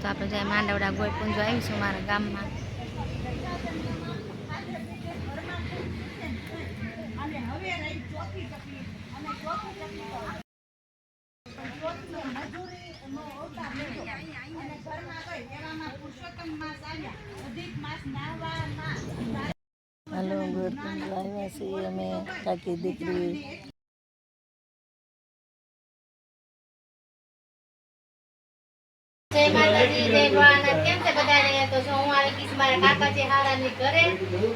આપણે જાય માંડવડા ગોળ પૂંજો આવીશું મારા ગામમાં. હાલો ગોળ પૂંજો આવ્યા છીએ અમે કાકી દીકરી. જય માતાજી, જય ભવાનાથ. કેમ છે બધાને? તો જો હું આવી ગઈશ મારા કાકાજી હારાની ઘરે.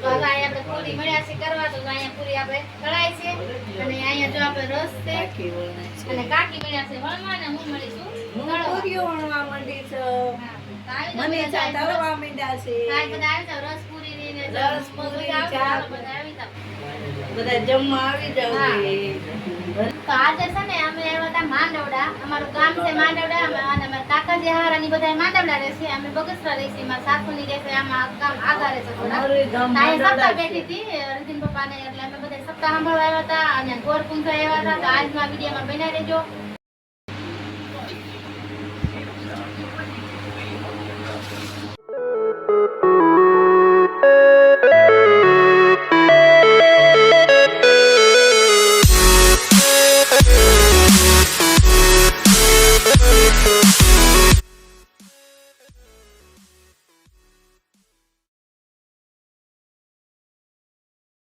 તો હવે અહીંયા આપણે પૂરી મળ્યા છે કરવા, તો અહીંયા પૂરી આપણે તળાય છે અને અહીંયા જો આપણે રસ છે અને કાકી મળ્યા છે વણવા ને હું મળીશું પૂરીઓ વણવા માંડી છે. મને ચા તળવા માંડ્યા છે. કાઈ બધા આવી જાવ, રસ પૂરી ને રસ પૂરી, ચા બધા આવી જાવ, બધા જમવા આવી જાવ. તો આજે છે ને અમે આવ્યા હતા માંડવડા. અમારું ગામ છે માંડવડા અને અમારા કાકાજી હારાની બધા માંડવડા રહે છે. અમે બગસરા રહી છીએ. મારા સાસુની રહે છે આમાં ગામ આગળ રહે છે થોડા. સપ્તાહ બેઠી હતી રજીન પપ્પાને, એટલે અમે બધા સપ્તાહ સાંભળવા આવ્યા હતા અને ગોળ પૂંજો આવ્યા હતા. તો આજના વિડીયોમાં બનાવી રહેજો.